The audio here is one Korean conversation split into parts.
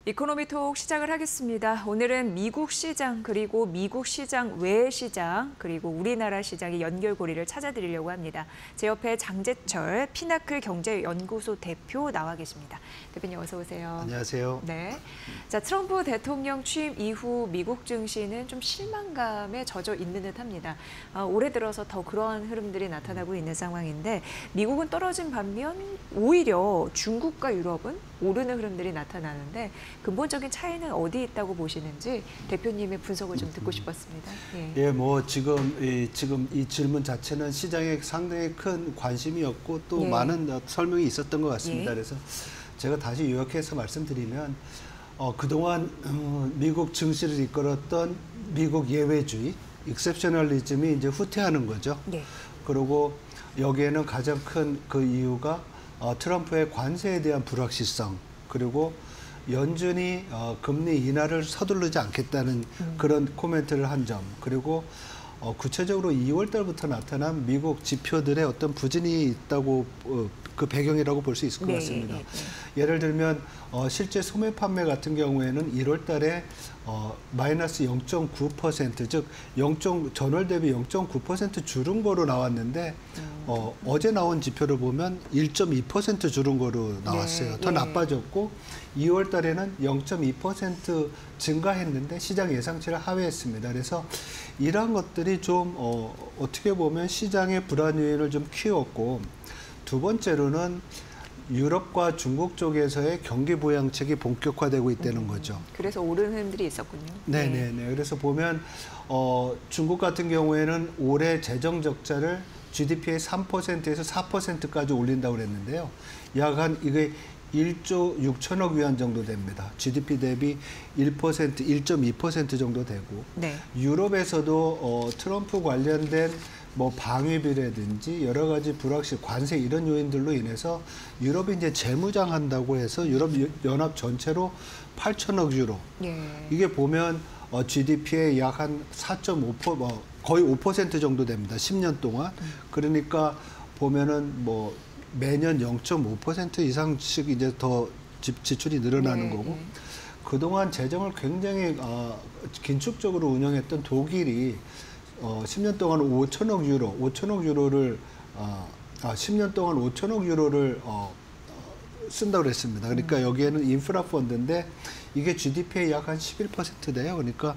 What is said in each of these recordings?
이코노미톡 시작을 하겠습니다. 오늘은 미국 시장, 그리고 미국 시장 외 시장, 그리고 우리나라 시장의 연결고리를 찾아드리려고 합니다. 제 옆에 장재철 피나클 경제연구소 대표 나와 계십니다. 대표님 어서 오세요. 안녕하세요. 네. 자, 트럼프 대통령 취임 이후 미국 증시는 좀 실망감에 젖어 있는 듯합니다. 올해 들어서 더 그러한 흐름들이 나타나고 있는 상황인데 미국은 떨어진 반면 오히려 중국과 유럽은 오르는 흐름들이 나타나는데 근본적인 차이는 어디 있다고 보시는지 대표님의 분석을 좀 듣고 싶었습니다. 예, 뭐 지금 이 질문 자체는 시장에 상당히 큰 관심이었고 또 많은 설명이 있었던 것 같습니다. 그래서 제가 다시 요약해서 말씀드리면 그동안 미국 증시를 이끌었던 미국 예외주의, 익셉셔널리즘이 이제 후퇴하는 거죠. 그리고 여기에는 가장 큰 그 이유가 트럼프의 관세에 대한 불확실성, 그리고 연준이 금리 인하를 서두르지 않겠다는 그런 코멘트를 한 점, 그리고 구체적으로 2월 달부터 나타난 미국 지표들의 어떤 부진이 있다고 그 배경이라고 볼 수 있을 것 같습니다. 예를 들면 실제 소매 판매 같은 경우에는 1월 달에 마이너스 0.9%, 즉 전월 대비 0.9% 줄은 거로 나왔는데 어제 나온 지표를 보면 1.2% 줄은 거로 나왔어요. 더 나빠졌고 2월 달에는 0.2% 증가했는데 시장 예상치를 하회했습니다. 그래서 이러한 것들이 좀 어떻게 보면 시장의 불안 요인을 좀 키웠고, 두 번째로는 유럽과 중국 쪽에서의 경기 부양책이 본격화되고 있다는 거죠. 그래서 오르는 흐름들이 있었군요. 네네네. 그래서 보면 중국 같은 경우에는 올해 재정 적자를 GDP의 3%에서 4%까지 올린다고 그랬는데요. 약 한 이게 1조 6천억 위안 정도 됩니다. GDP 대비 1%, 1.2% 정도 되고, 유럽에서도 트럼프 관련된 뭐 방위비라든지 여러 가지 불확실, 관세 이런 요인들로 인해서 유럽이 이제 재무장한다고 해서 유럽 연합 전체로 8천억 유로. 이게 보면 GDP의 약 한 4.5%, 거의 5% 정도 됩니다. 10년 동안. 그러니까 보면은 뭐 매년 0.5% 이상씩 이제 더 지출이 늘어나는 거고, 그동안 재정을 굉장히 긴축적으로 운영했던 독일이 10년 동안 5천억 유로를 10년 동안 5천억 유로를 쓴다고 그랬습니다. 그러니까 여기에는 인프라 펀드인데 이게 GDP의 약 한 11% 돼요. 그러니까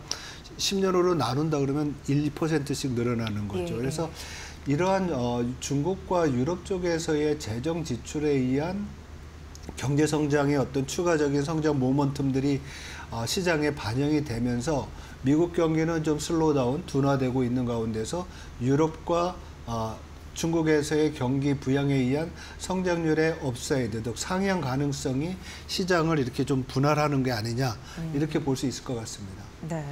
10년으로 나눈다 그러면 1, 2%씩 늘어나는 거죠. 그래서 이러한 중국과 유럽 쪽에서의 재정 지출에 의한 경제 성장의 어떤 추가적인 성장 모멘텀들이 시장에 반영이 되면서 미국 경기는 좀 슬로우다운, 둔화되고 있는 가운데서 유럽과 중국에서의 경기 부양에 의한 성장률의 업사이드, 즉 상향 가능성이 시장을 이렇게 좀 분할하는 게 아니냐, 이렇게 볼 수 있을 것 같습니다. 네.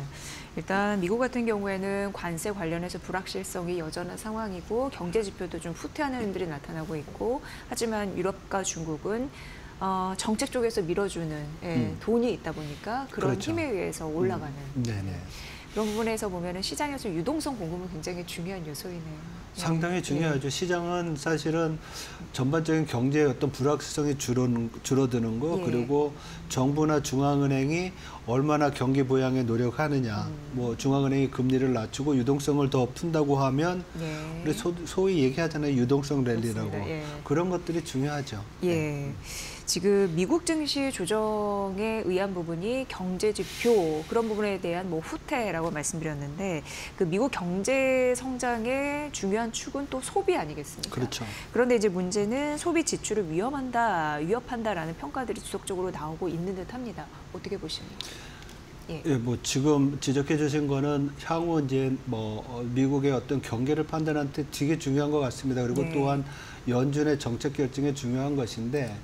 일단 미국 같은 경우에는 관세 관련해서 불확실성이 여전한 상황이고 경제 지표도 좀 후퇴하는 흐름들이 나타나고 있고, 하지만 유럽과 중국은 정책 쪽에서 밀어주는 돈이 있다 보니까 그런 힘에 의해서 올라가는 그런 부분에서 보면은 시장에서 유동성 공급은 굉장히 중요한 요소이네요. 상당히 중요하죠. 시장은 사실은 전반적인 경제의 어떤 불확실성이 줄어드는 거, 그리고 정부나 중앙은행이 얼마나 경기 부양에 노력하느냐, 뭐 중앙은행이 금리를 낮추고 유동성을 더 푼다고 하면 우리 소위 얘기하잖아요. 유동성 랠리라고. 그런 것들이 중요하죠. 지금 미국 증시 조정에 의한 부분이 경제 지표, 그런 부분에 대한 뭐 후퇴라고 말씀드렸는데, 그 미국 경제 성장의 중요한 축은 또 소비 아니겠습니까? 그렇죠. 그런데 이제 문제는 소비 지출을 위협한다라는 평가들이 지속적으로 나오고 있는 듯합니다. 어떻게 보십니까? 뭐 지금 지적해 주신 거는 향후 이제 뭐 미국의 어떤 경기를 판단할 때 되게 중요한 것 같습니다. 그리고 또한 연준의 정책 결정에 중요한 것인데,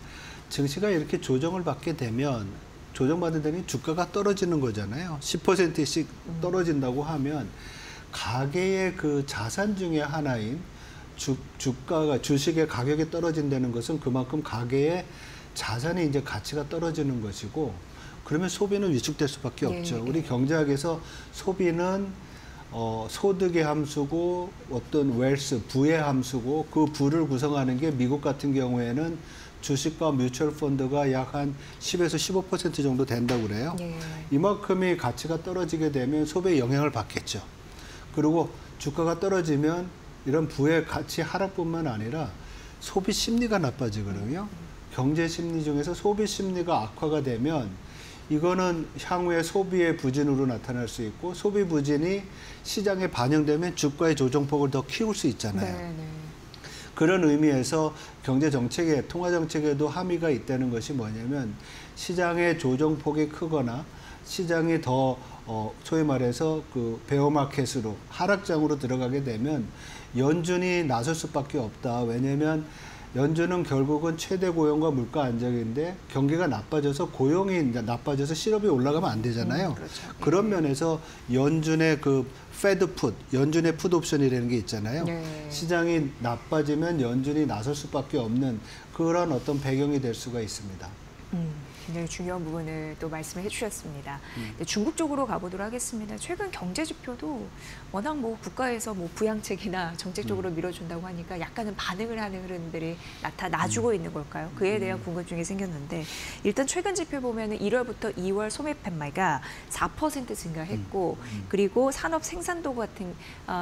증시가 이렇게 조정을 받게 되면 조정받은 데는 주가가 떨어지는 거잖아요. 10%씩 떨어진다고 하면 가계의 그 자산 중에 하나인 주식의 가격이 떨어진다는 것은 그만큼 가계의 자산의 이제 가치가 떨어지는 것이고, 그러면 소비는 위축될 수밖에 없죠. 우리 경제학에서 소비는 소득의 함수고 어떤 웰스, 부의 함수고, 그 부를 구성하는 게 미국 같은 경우에는 주식과 뮤추얼 펀드가 약 한 10에서 15% 정도 된다고 그래요. 예. 이만큼이 가치가 떨어지게 되면 소비에 영향을 받겠죠. 그리고 주가가 떨어지면 이런 부의 가치 하락뿐만 아니라 소비 심리가 나빠지거든요. 경제 심리 중에서 소비 심리가 악화가 되면 이거는 향후에 소비의 부진으로 나타날 수 있고 소비 부진이 시장에 반영되면 주가의 조정폭을 더 키울 수 있잖아요. 네, 네. 그런 의미에서 경제 정책에 통화 정책에도 함의가 있다는 것이 뭐냐면 시장의 조정폭이 크거나 시장이 더 소위 말해서 그 베어마켓으로 하락장으로 들어가게 되면 연준이 나설 수밖에 없다. 왜냐하면 연준은 결국은 최대 고용과 물가 안정인데 경기가 나빠져서 고용이 이제 나빠져서 실업이 올라가면 안 되잖아요. 그렇죠. 그런 면에서 연준의 그 페드 풋, 연준의 풋 옵션이라는 게 있잖아요. 네. 시장이 나빠지면 연준이 나설 수밖에 없는 그런 어떤 배경이 될 수가 있습니다. 굉장히 중요한 부분을 또 말씀을 해주셨습니다. 중국 쪽으로 가보도록 하겠습니다. 최근 경제 지표도 워낙 뭐 국가에서 뭐 부양책이나 정책적으로 밀어준다고 하니까 약간은 반응을 하는 흐름들이 나타나주고 있는 걸까요? 그에 대한 궁금증이 생겼는데 일단 최근 지표 보면은 1월부터 2월 소매 판매가 4% 증가했고 그리고 산업 생산도 같은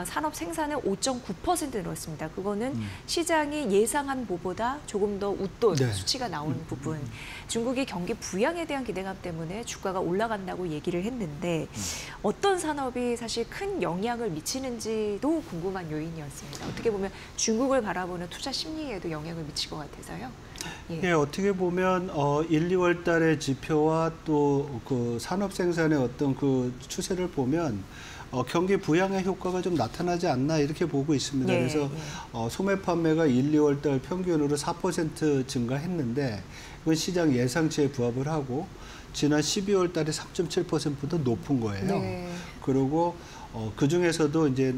산업 생산은 5.9% 늘었습니다. 그거는 시장이 예상한 보보다 조금 더 웃돈 네. 수치가 나온 부분. 중국이 경기 부양에 대한 기대감 때문에 주가가 올라간다고 얘기를 했는데 어떤 산업이 사실 큰 영향을 미치는지도 궁금한 요인이었습니다. 어떻게 보면 중국을 바라보는 투자 심리에도 영향을 미칠 것 같아서요. 예. 예, 어떻게 보면 1, 2월 달의 지표와 또 그 산업 생산의 어떤 그 추세를 보면 경기 부양의 효과가 좀 나타나지 않나 이렇게 보고 있습니다. 예, 그래서 소매 판매가 1, 2월 달 평균으로 4% 증가했는데 이건 시장 예상치에 부합을 하고 지난 12월 달에 3.7%보다 높은 거예요. 네. 그리고 그 중에서도 이제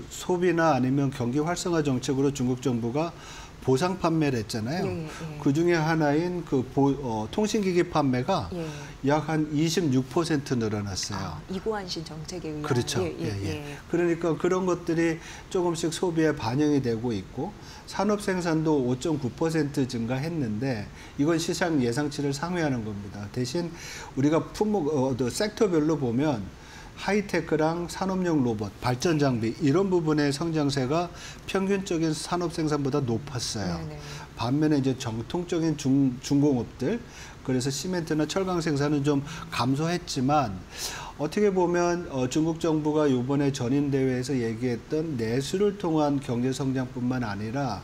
소비나 아니면 경기 활성화 정책으로 중국 정부가 보상 판매를 했잖아요. 예, 예. 그 중에 하나인 그 통신기기 판매가 예. 약 한 26% 늘어났어요. 이고안신 정책에 의한. 그렇죠. 예. 그러니까 그런 것들이 조금씩 소비에 반영이 되고 있고 산업 생산도 5.9% 증가했는데 이건 시장 예상치를 상회하는 겁니다. 대신 우리가 품목 섹터별로 보면 하이테크랑 산업용 로봇, 발전 장비 이런 부분의 성장세가 평균적인 산업 생산보다 높았어요. 네네. 반면에 이제 정통적인 중공업들, 그래서 시멘트나 철강 생산은 좀 감소했지만 어떻게 보면 중국 정부가 이번에 전인대회에서 얘기했던 내수를 통한 경제 성장뿐만 아니라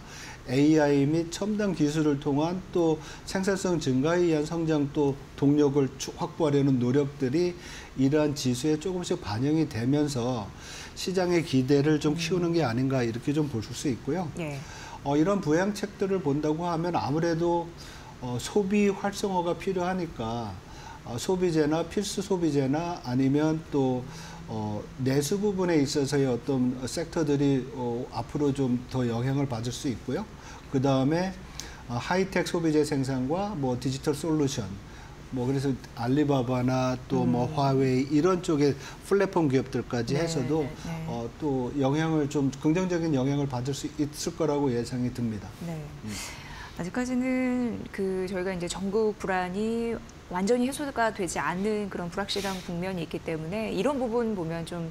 AI 및 첨단 기술을 통한 또 생산성 증가에 의한 성장 또 동력을 확보하려는 노력들이 이러한 지수에 조금씩 반영이 되면서 시장의 기대를 좀 키우는 게 아닌가 이렇게 좀 볼 수 있고요. 예. 이런 부양책들을 본다고 하면 아무래도 소비 활성화가 필요하니까 소비재나 필수 소비재나 아니면 또 내수 부분에 있어서의 어떤 섹터들이 앞으로 좀 더 영향을 받을 수 있고요. 그 다음에 하이텍 소비재 생산과 뭐 디지털 솔루션, 뭐 그래서 알리바바나 또 뭐 화웨이 이런 쪽의 플랫폼 기업들까지 해서도 또 영향을 좀 긍정적인 영향을 받을 수 있을 거라고 예상이 듭니다. 네. 아직까지는 저희가 이제 전국 불안이 완전히 해소가 되지 않는 그런 불확실한 국면이 있기 때문에 이런 부분 보면 좀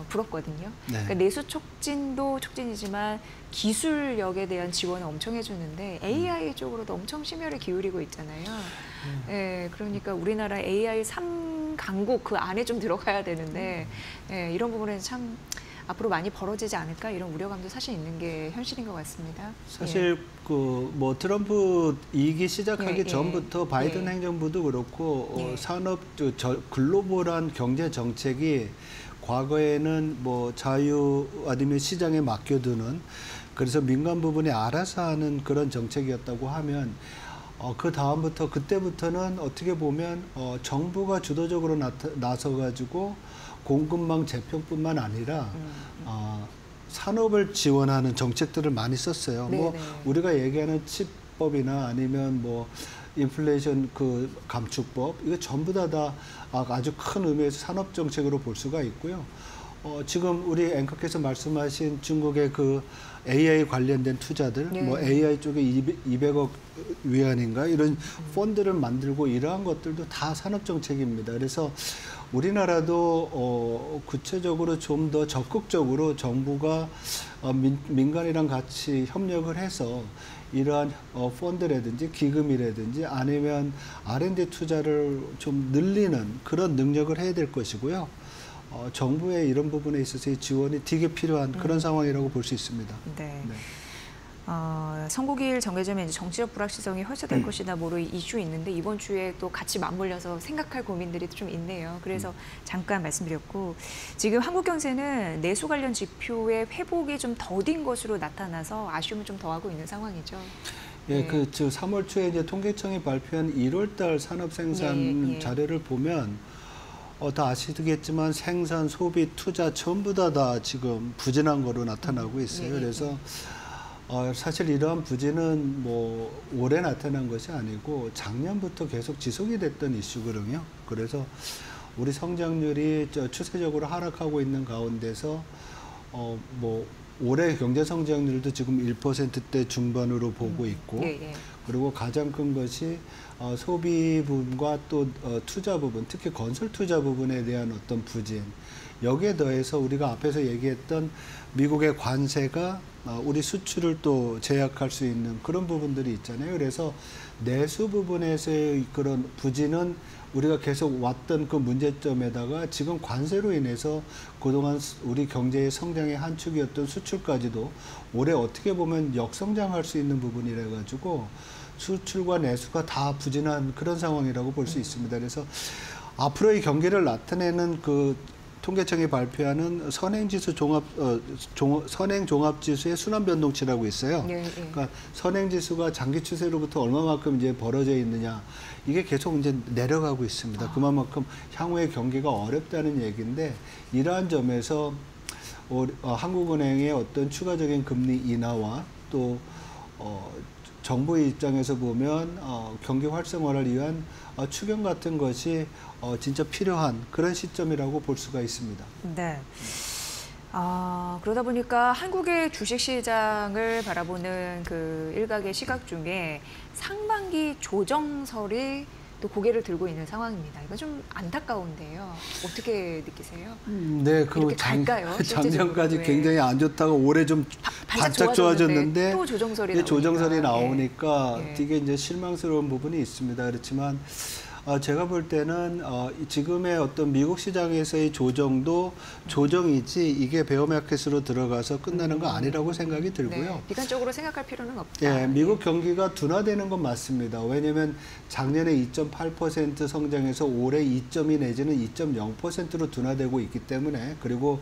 부럽거든요. 네. 그러니까 내수 촉진도 촉진이지만 기술력에 대한 지원을 엄청 해주는데 AI 쪽으로도 엄청 심혈을 기울이고 있잖아요. 예, 그러니까 우리나라 AI 3강국 그 안에 좀 들어가야 되는데 예, 이런 부분에는 참 앞으로 많이 벌어지지 않을까 이런 우려감도 사실 있는 게 현실인 것 같습니다. 사실 그 뭐 트럼프 이기 시작하기 예, 전부터 바이든 예. 행정부도 그렇고 예. 산업 글로벌한 경제 정책이 과거에는 뭐 자유 아니면 시장에 맡겨두는 그래서 민간 부분이 알아서 하는 그런 정책이었다고 하면 그 다음부터 그때부터는 어떻게 보면 정부가 주도적으로 나서가지고 공급망 재편뿐만 아니라 산업을 지원하는 정책들을 많이 썼어요. 네네. 뭐 우리가 얘기하는 칩법이나 아니면 뭐 인플레이션 그 감축법 이거 전부 다 아주 큰 의미에서 산업 정책으로 볼 수가 있고요. 지금 우리 앵커께서 말씀하신 중국의 그 AI 관련된 투자들, 네. 뭐 AI 쪽에 200억 위안인가 이런 펀드를 만들고 이러한 것들도 다 산업 정책입니다. 그래서 우리나라도 구체적으로 좀 더 적극적으로 정부가 민간이랑 같이 협력을 해서 이러한 펀드라든지 기금이라든지 아니면 R&D 투자를 좀 늘리는 그런 능력을 해야 될 것이고요. 정부의 이런 부분에 있어서의 지원이 되게 필요한 그런 상황이라고 볼 수 있습니다. 네. 네. 선거기일 정해지면 이제 정치적 불확실성이 훼손될 것이다 뭐로 이슈 있는데 이번 주에 또 같이 맞물려서 생각할 고민들이 좀 있네요. 그래서 잠깐 말씀드렸고 지금 한국 경제는 내수 관련 지표의 회복이 좀 더딘 것으로 나타나서 아쉬움을 좀 더하고 있는 상황이죠. 예, 네. 3월 초에 이제 통계청이 발표한 1월달 산업 생산 예. 자료를 보면 다 아시겠지만 생산, 소비, 투자 전부 다 지금 부진한 거로 나타나고 있어요. 예. 그래서 사실 이러한 부진은 뭐 올해 나타난 것이 아니고 작년부터 계속 지속이 됐던 이슈거든요. 그래서 우리 성장률이 추세적으로 하락하고 있는 가운데서 뭐 올해 경제 성장률도 지금 1%대 중반으로 보고 있고 그리고 가장 큰 것이 소비 부분과 또 투자 부분, 특히 건설 투자 부분에 대한 어떤 부진. 여기에 더해서 우리가 앞에서 얘기했던 미국의 관세가 우리 수출을 또 제약할 수 있는 그런 부분들이 있잖아요. 그래서 내수 부분에서의 그런 부진은 우리가 계속 왔던 그 문제점에다가 지금 관세로 인해서 그동안 우리 경제의 성장의 한 축이었던 수출까지도 올해 어떻게 보면 역성장할 수 있는 부분이라 가지고 수출과 내수가 다 부진한 그런 상황이라고 볼 수 있습니다. 그래서 앞으로의 경기를 나타내는 그 통계청이 발표하는 선행지수 선행종합지수의 순환변동치라고 있어요. 그러니까 선행지수가 장기 추세로부터 얼마만큼 이제 벌어져 있느냐 이게 계속 이제 내려가고 있습니다. 그만큼 향후의 경기가 어렵다는 얘기인데 이러한 점에서 한국은행의 어떤 추가적인 금리 인하와 또 정부의 입장에서 보면 경기 활성화를 위한 추경 같은 것이 진짜 필요한 그런 시점이라고 볼 수가 있습니다. 네. 그러다 보니까 한국의 주식시장을 바라보는 그 일각의 시각 중에 상반기 조정설이 또 고개를 들고 있는 상황입니다. 이건 좀 안타까운데요. 어떻게 느끼세요? 네, 이렇게 갈까요? 작년까지 굉장히 안 좋다가 올해 좀 바짝 좋아졌는데 또 조정설이 나오니까 되게 이제 실망스러운 부분이 있습니다. 그렇지만 제가 볼 때는 지금의 어떤 미국 시장에서의 조정도 조정이지 이게 베어마켓으로 들어가서 끝나는 거 아니라고 생각이 들고요. 네, 비관적으로 생각할 필요는 없다. 예, 미국 경기가 둔화되는 건 맞습니다. 왜냐하면 작년에 2.8% 성장해서 올해 2.2 내지는 2.0%로 둔화되고 있기 때문에 그리고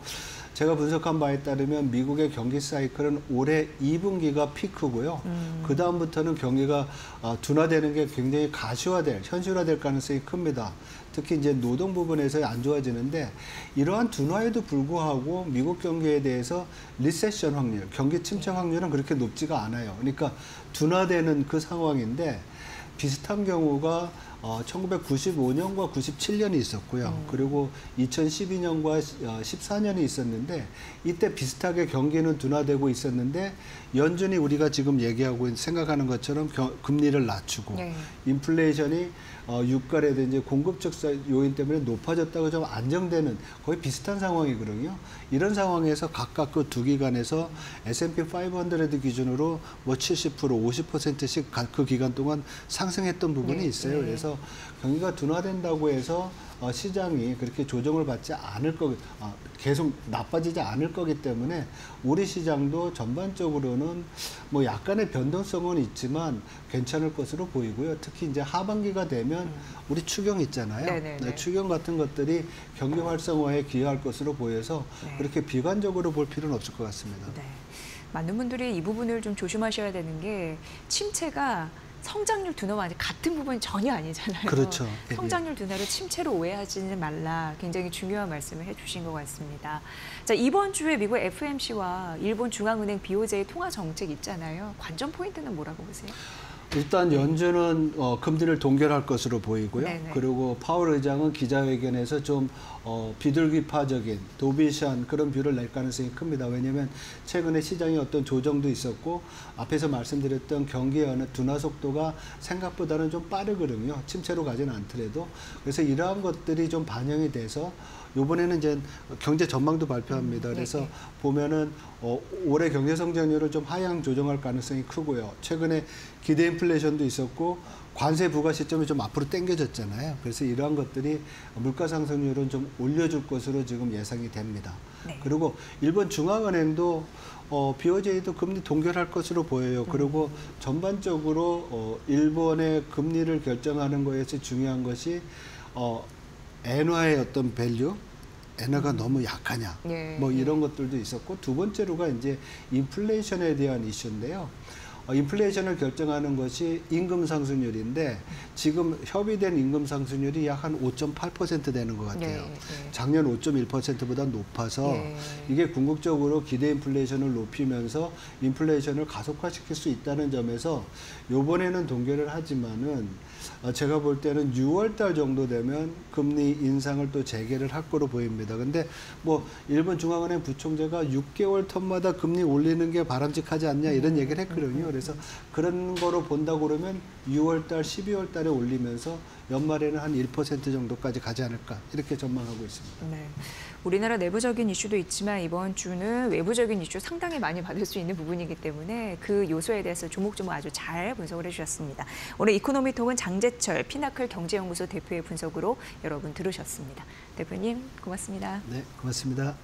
제가 분석한 바에 따르면 미국의 경기 사이클은 올해 2분기가 피크고요. 그 다음부터는 경기가 둔화되는 게 굉장히 현실화될 가능성이 큽니다. 특히 이제 노동 부분에서 안 좋아지는데 이러한 둔화에도 불구하고 미국 경기에 대해서 리세션 확률, 경기 침체 확률은 그렇게 높지가 않아요. 그러니까 둔화되는 그 상황인데 비슷한 경우가 1995년과 97년이 있었고요. 그리고 2012년과 14년이 있었는데 이때 비슷하게 경기는 둔화되고 있었는데 연준이 우리가 지금 생각하는 것처럼 금리를 낮추고 인플레이션이 유가라든지 공급적 요인 때문에 높아졌다고 좀 안정되는 거의 비슷한 상황이거든요. 이런 상황에서 각각 그 두 기관에서 S&P 500 기준으로 뭐 70%, 50%씩 그 기간 동안 상승했던 부분이 있어요. 그래서 경기가 둔화된다고 해서 시장이 그렇게 조정을 받지 않을 계속 나빠지지 않을 거기 때문에 우리 시장도 전반적으로는 뭐 약간의 변동성은 있지만 괜찮을 것으로 보이고요. 특히 이제 하반기가 되면 우리 추경 있잖아요. 추경 같은 것들이 경기 활성화에 기여할 것으로 보여서 그렇게 비관적으로 볼 필요는 없을 것 같습니다. 많은 분들이 이 부분을 좀 조심하셔야 되는 게 침체가 성장률 둔화와 같은 부분이 전혀 아니잖아요. 그렇죠. 성장률 둔화를 침체로 오해하지는 말라. 굉장히 중요한 말씀을 해주신 것 같습니다. 자, 이번 주에 미국 FOMC와 일본 중앙은행 BOJ의 통화 정책 있잖아요. 관전 포인트는 뭐라고 보세요? 일단 연준은 금리를 동결할 것으로 보이고요. 네네. 그리고 파월 의장은 기자회견에서 좀 비둘기파적인 도비시한 그런 뷰를 낼 가능성이 큽니다. 왜냐하면 최근에 시장에 어떤 조정도 있었고 앞에서 말씀드렸던 경기의 어느 둔화 속도가 생각보다는 좀 빠르거든요. 침체로 가지는 않더라도. 그래서 이러한 것들이 좀 반영이 돼서 이번에는 이제 경제 전망도 발표합니다. 그래서 네. 보면은 올해 경제 성장률을 좀 하향 조정할 가능성이 크고요. 최근에 기대 인플레이션도 있었고 관세 부과 시점이 좀 앞으로 당겨졌잖아요. 그래서 이러한 것들이 물가 상승률은 좀 올려줄 것으로 지금 예상이 됩니다. 네. 그리고 일본 중앙은행도 BOJ도 금리 동결할 것으로 보여요. 그리고 전반적으로 일본의 금리를 결정하는 거에서 중요한 것이 엔화의 어떤 밸류, 엔화가 너무 약하냐, 예, 뭐 이런 것들도 있었고 두 번째로가 이제 인플레이션에 대한 이슈인데요. 인플레이션을 결정하는 것이 임금 상승률인데 지금 협의된 임금 상승률이 약 한 5.8% 되는 것 같아요. 네, 네. 작년 5.1%보다 높아서 네. 이게 궁극적으로 기대 인플레이션을 높이면서 인플레이션을 가속화시킬 수 있다는 점에서 이번에는 동결을 하지만은 제가 볼 때는 6월 달 정도 되면 금리 인상을 또 재개를 할 거로 보입니다. 근데 뭐 일본 중앙은행 부총재가 6개월 텀마다 금리 올리는 게 바람직하지 않냐 이런 얘기를 했거든요. 그래서 그런 거로 본다고 그러면 6월 달, 12월 달에 올리면서 연말에는 한 1% 정도까지 가지 않을까 이렇게 전망하고 있습니다. 네. 우리나라 내부적인 이슈도 있지만 이번 주는 외부적인 이슈 상당히 많이 받을 수 있는 부분이기 때문에 그 요소에 대해서 조목조목 아주 잘 분석을 해주셨습니다. 오늘 이코노미톡은 장재철 피나클 경제연구소 대표의 분석으로 여러분 들으셨습니다. 대표님 고맙습니다. 네, 고맙습니다.